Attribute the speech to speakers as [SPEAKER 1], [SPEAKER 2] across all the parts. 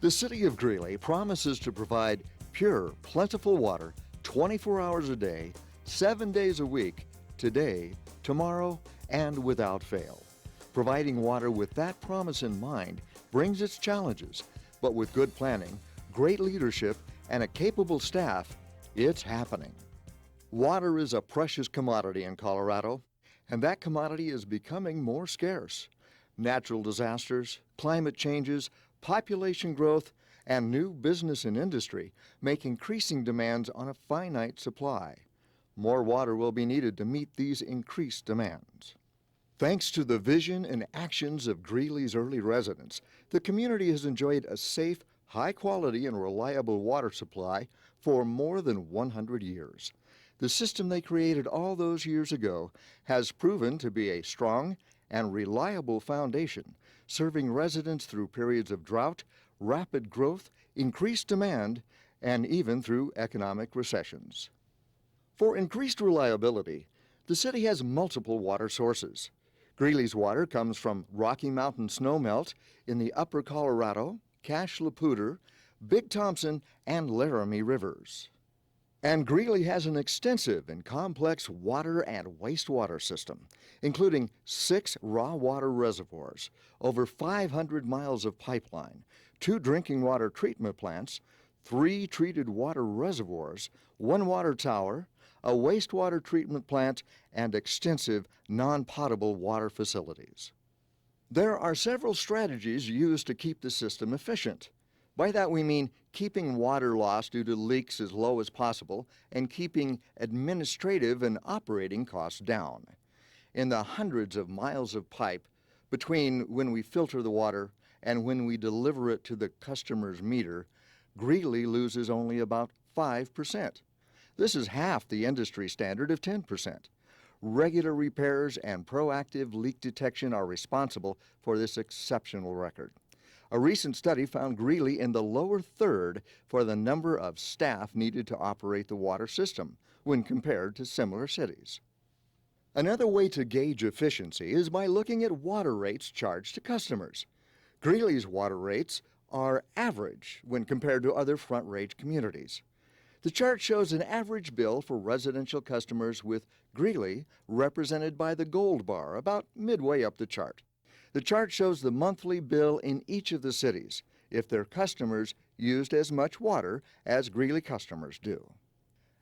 [SPEAKER 1] The city of Greeley promises to provide pure, plentiful water 24 hours a day, 7 days a week, today, tomorrow, and without fail. Providing water with that promise in mind brings its challenges, but with good planning, great leadership, and a capable staff, it's happening. Water is a precious commodity in Colorado, and that commodity is becoming more scarce. Natural disasters, climate changes, population growth, and new business and industry make increasing demands on a finite supply. More water will be needed to meet these increased demands. Thanks to the vision and actions of Greeley's early residents, the community has enjoyed a safe, high-quality, and reliable water supply for more than 100 years. The system they created all those years ago has proven to be a strong and reliable foundation, serving residents through periods of drought, rapid growth, increased demand, and even through economic recessions. For increased reliability, the city has multiple water sources. Greeley's water comes from Rocky Mountain snowmelt in the Upper Colorado, Cache-la-Poudre, Big Thompson, and Laramie rivers. And Greeley has an extensive and complex water and wastewater system, including 6 raw water reservoirs, over 500 miles of pipeline, 2 drinking water treatment plants, 3 treated water reservoirs, 1 water tower, a wastewater treatment plant, and extensive non-potable water facilities. There are several strategies used to keep the system efficient. By that we mean keeping water loss due to leaks as low as possible and keeping administrative and operating costs down. In the hundreds of miles of pipe between when we filter the water and when we deliver it to the customer's meter, Greeley loses only about 5%. This is half the industry standard of 10%. Regular repairs and proactive leak detection are responsible for this exceptional record. A recent study found Greeley in the lower third for the number of staff needed to operate the water system when compared to similar cities. Another way to gauge efficiency is by looking at water rates charged to customers. Greeley's water rates are average when compared to other Front Range communities. The chart shows an average bill for residential customers with Greeley represented by the gold bar about midway up the chart. The chart shows the monthly bill in each of the cities if their customers used as much water as Greeley customers do.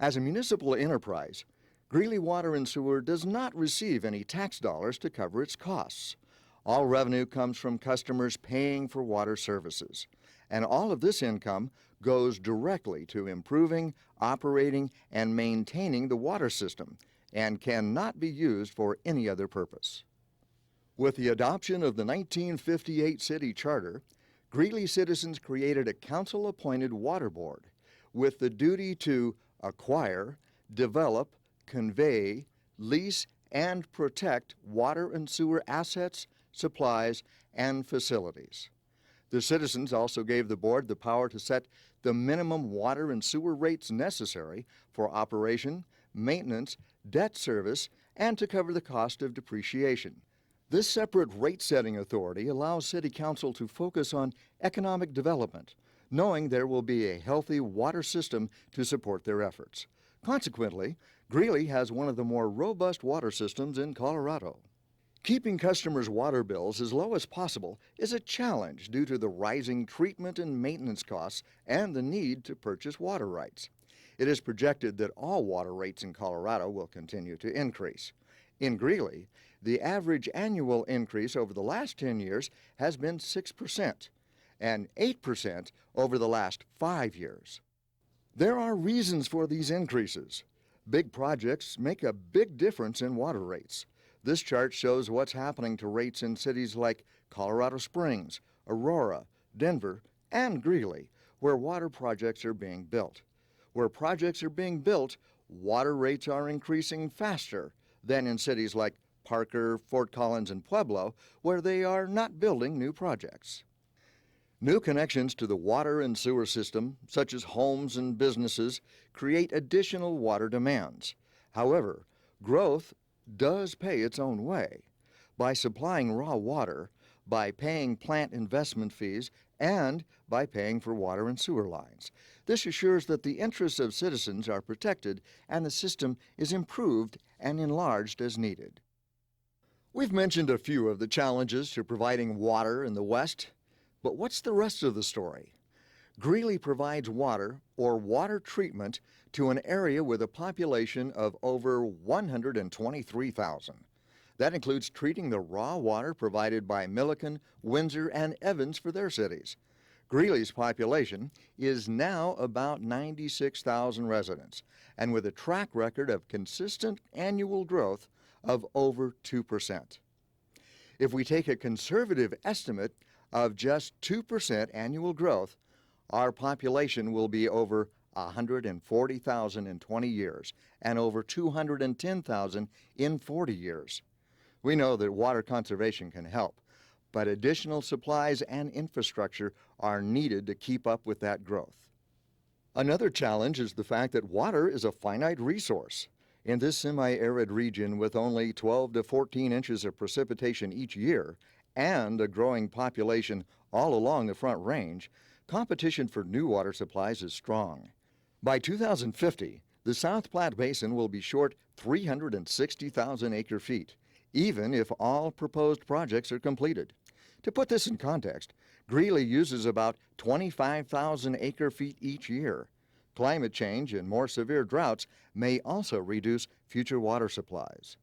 [SPEAKER 1] As a municipal enterprise, Greeley Water and Sewer does not receive any tax dollars to cover its costs. All revenue comes from customers paying for water services, and all of this income goes directly to improving, operating, and maintaining the water system and cannot be used for any other purpose. With the adoption of the 1958 city charter, Greeley citizens created a council-appointed water board with the duty to acquire, develop, convey, lease, and protect water and sewer assets, supplies, and facilities. The citizens also gave the board the power to set the minimum water and sewer rates necessary for operation, maintenance, debt service, and to cover the cost of depreciation. This separate rate-setting authority allows City Council to focus on economic development, knowing there will be a healthy water system to support their efforts. Consequently, Greeley has one of the more robust water systems in Colorado. Keeping customers' water bills as low as possible is a challenge due to the rising treatment and maintenance costs and the need to purchase water rights. It is projected that all water rates in Colorado will continue to increase. In Greeley, the average annual increase over the last 10 years has been 6% and 8% over the last 5 years. There are reasons for these increases. Big projects make a big difference in water rates. This chart shows what's happening to rates in cities like Colorado Springs, Aurora, Denver, and Greeley, where water projects are being built. Where projects are being built, water rates are increasing faster than in cities like Parker, Fort Collins, and Pueblo, where they are not building new projects. New connections to the water and sewer system, such as homes and businesses, create additional water demands. However, growth does pay its own way. By supplying raw water, by paying plant investment fees and by paying for water and sewer lines. This assures that the interests of citizens are protected and the system is improved and enlarged as needed. We've mentioned a few of the challenges to providing water in the West, but what's the rest of the story? Greeley provides water or water treatment to an area with a population of over 123,000. That includes treating the raw water provided by Milliken, Windsor, and Evans for their cities. Greeley's population is now about 96,000 residents, and with a track record of consistent annual growth of over 2%. If we take a conservative estimate of just 2% annual growth, our population will be over 140,000 in 20 years and over 210,000 in 40 years. We know that water conservation can help, but additional supplies and infrastructure are needed to keep up with that growth. Another challenge is the fact that water is a finite resource. In this semi-arid region with only 12 to 14 inches of precipitation each year and a growing population all along the Front Range, competition for new water supplies is strong. By 2050, the South Platte Basin will be short 360,000 acre-feet, even if all proposed projects are completed. To put this in context, Greeley uses about 25,000 acre-feet each year. Climate change and more severe droughts may also reduce future water supplies.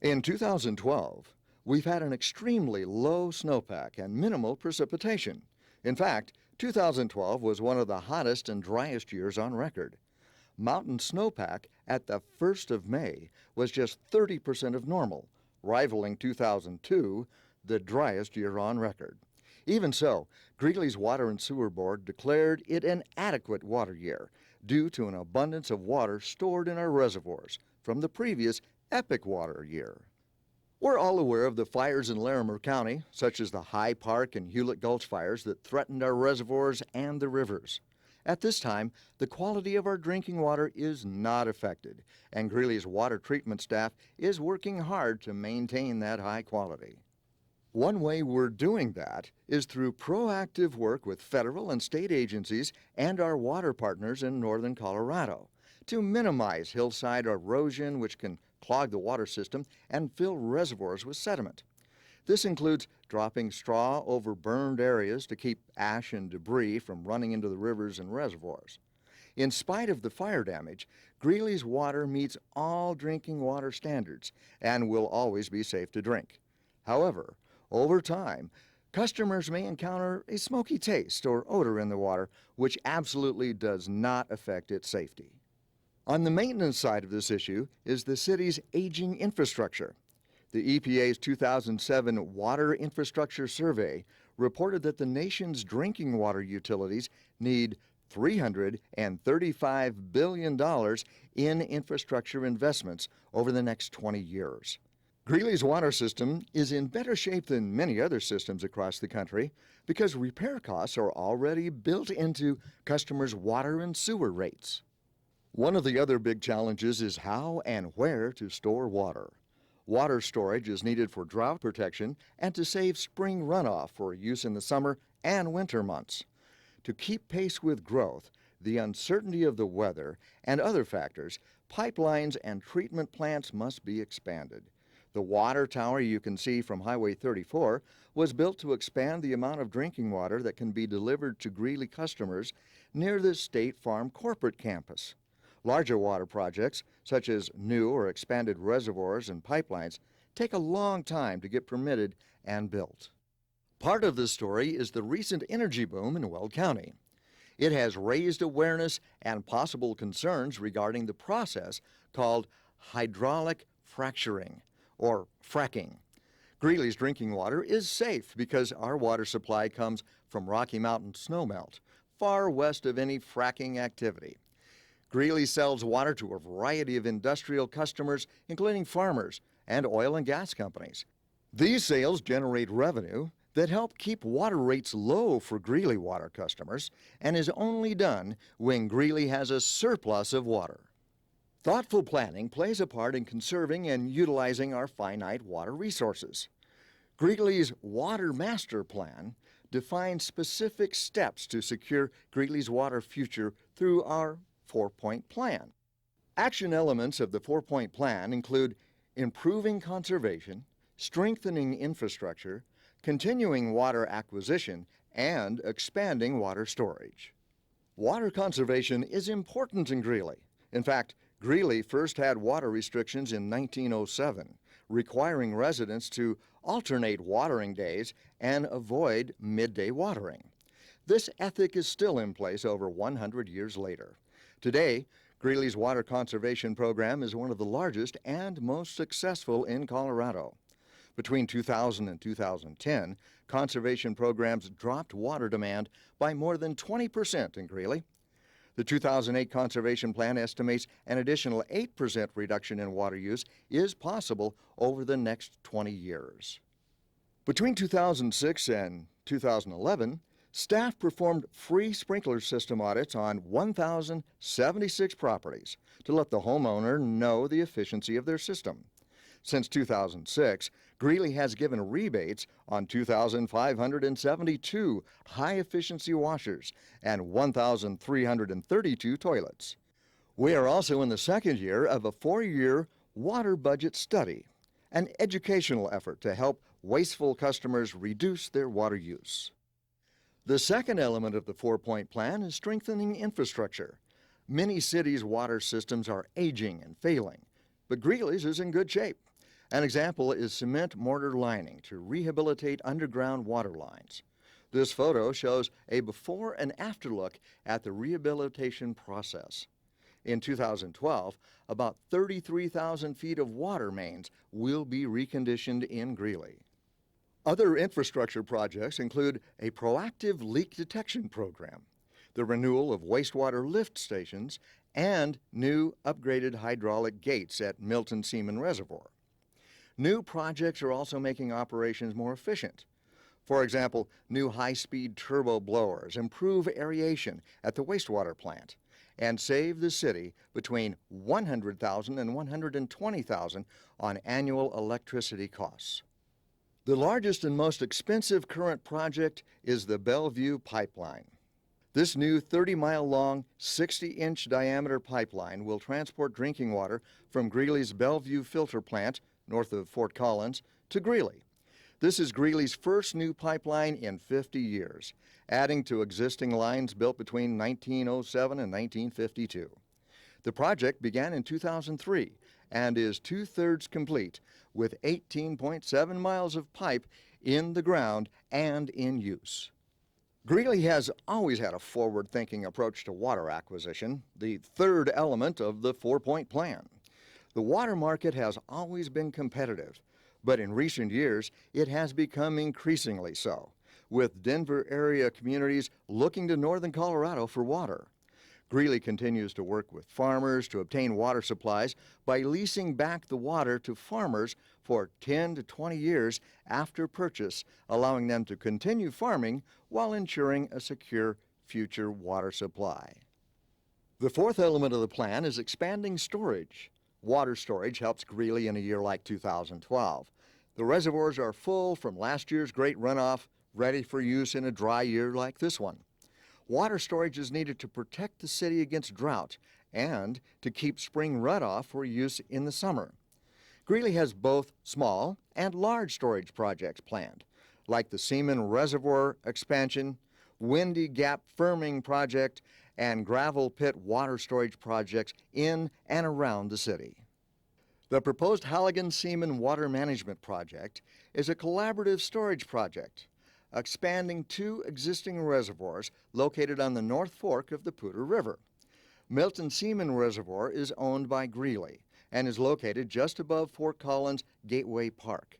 [SPEAKER 1] In 2012, we've had an extremely low snowpack and minimal precipitation. In fact, 2012 was one of the hottest and driest years on record. Mountain snowpack at the 1st of May was just 30% of normal, rivaling 2002, the driest year on record. Even so, Greeley's Water and Sewer Board declared it an adequate water year due to an abundance of water stored in our reservoirs from the previous epic water year. We're all aware of the fires in Larimer County, such as the High Park and Hewlett Gulch fires that threatened our reservoirs and the rivers. At this time, the quality of our drinking water is not affected, and Greeley's water treatment staff is working hard to maintain that high quality. One way we're doing that is through proactive work with federal and state agencies and our water partners in northern Colorado to minimize hillside erosion, which can clog the water system and fill reservoirs with sediment. This includes dropping straw over burned areas to keep ash and debris from running into the rivers and reservoirs. In spite of the fire damage, Greeley's water meets all drinking water standards and will always be safe to drink. However, over time, customers may encounter a smoky taste or odor in the water, which absolutely does not affect its safety. On the maintenance side of this issue is the city's aging infrastructure. The EPA's 2007 Water Infrastructure Survey reported that the nation's drinking water utilities need $335 billion in infrastructure investments over the next 20 years. Greeley's water system is in better shape than many other systems across the country because repair costs are already built into customers' water and sewer rates. One of the other big challenges is how and where to store water. Water storage is needed for drought protection and to save spring runoff for use in the summer and winter months. To keep pace with growth, the uncertainty of the weather, and other factors, pipelines and treatment plants must be expanded. The water tower you can see from Highway 34 was built to expand the amount of drinking water that can be delivered to Greeley customers near the State Farm corporate campus. Larger water projects, such as new or expanded reservoirs and pipelines, take a long time to get permitted and built. Part of this story is the recent energy boom in Weld County. It has raised awareness and possible concerns regarding the process called hydraulic fracturing, or fracking. Greeley's drinking water is safe because our water supply comes from Rocky Mountain snowmelt, far west of any fracking activity. Greeley sells water to a variety of industrial customers, including farmers and oil and gas companies. These sales generate revenue that help keep water rates low for Greeley water customers and is only done when Greeley has a surplus of water. Thoughtful planning plays a part in conserving and utilizing our finite water resources. Greeley's Water Master Plan defines specific steps to secure Greeley's water future through our four-point plan. Action elements of the four-point plan include improving conservation, strengthening infrastructure, continuing water acquisition, and expanding water storage. Water conservation is important in Greeley. In fact, Greeley first had water restrictions in 1907, requiring residents to alternate watering days and avoid midday watering. This ethic is still in place over 100 years later. Today, Greeley's water conservation program is one of the largest and most successful in Colorado. Between 2000 and 2010, conservation programs dropped water demand by more than 20% in Greeley. The 2008 Conservation Plan estimates an additional 8% reduction in water use is possible over the next 20 years. Between 2006 and 2011, staff performed free sprinkler system audits on 1,076 properties to let the homeowner know the efficiency of their system. Since 2006, Greeley has given rebates on 2,572 high-efficiency washers and 1,332 toilets. We are also in the second year of a 4-year water budget study, an educational effort to help wasteful customers reduce their water use. The second element of the four-point plan is strengthening infrastructure. Many cities' water systems are aging and failing, but Greeley's is in good shape. An example is cement mortar lining to rehabilitate underground water lines. This photo shows a before and after look at the rehabilitation process. In 2012, about 33,000 feet of water mains will be reconditioned in Greeley. Other infrastructure projects include a proactive leak detection program, the renewal of wastewater lift stations, and new upgraded hydraulic gates at Milton Seaman Reservoir. New projects are also making operations more efficient. For example, new high-speed turbo blowers improve aeration at the wastewater plant and save the city between $100,000 and $120,000 on annual electricity costs. The largest and most expensive current project is the Bellevue Pipeline. This new 30-mile-long, 60-inch diameter pipeline will transport drinking water from Greeley's Bellevue filter plant, north of Fort Collins, to Greeley. This is Greeley's first new pipeline in 50 years, adding to existing lines built between 1907 and 1952. The project began in 2003 and is two-thirds complete, with 18.7 miles of pipe in the ground and in use. Greeley has always had a forward-thinking approach to water acquisition, the third element of the four-point plan. The water market has always been competitive, but in recent years it has become increasingly so, with Denver area communities looking to northern Colorado for water. Greeley continues to work with farmers to obtain water supplies by leasing back the water to farmers for 10 to 20 years after purchase, allowing them to continue farming while ensuring a secure future water supply. The fourth element of the plan is expanding storage. Water storage helps Greeley in a year like 2012. The reservoirs are full from last year's great runoff, ready for use in a dry year like this one. Water storage is needed to protect the city against drought and to keep spring runoff for use in the summer. Greeley has both small and large storage projects planned, like the Seaman Reservoir expansion, Windy Gap Firming Project, and gravel pit water storage projects in and around the city. The proposed Halligan-Seaman Water Management Project is a collaborative storage project, expanding two existing reservoirs located on the North Fork of the Poudre River. Milton Seaman Reservoir is owned by Greeley and is located just above Fort Collins Gateway Park.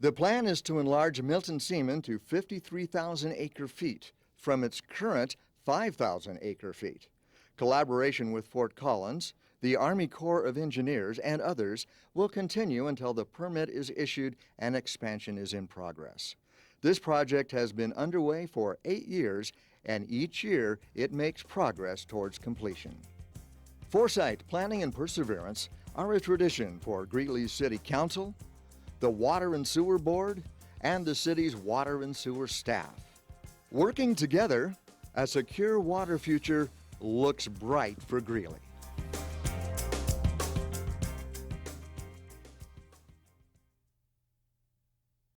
[SPEAKER 1] The plan is to enlarge Milton Seaman to 53,000 acre-feet from its current 5,000 acre-feet. Collaboration with Fort Collins, the Army Corps of Engineers, and others will continue until the permit is issued and expansion is in progress. This project has been underway for 8 years, and each year it makes progress towards completion. Foresight, planning, and perseverance are a tradition for Greeley City Council, the Water and Sewer Board, and the city's water and sewer staff. Working together, a secure water future looks bright for Greeley.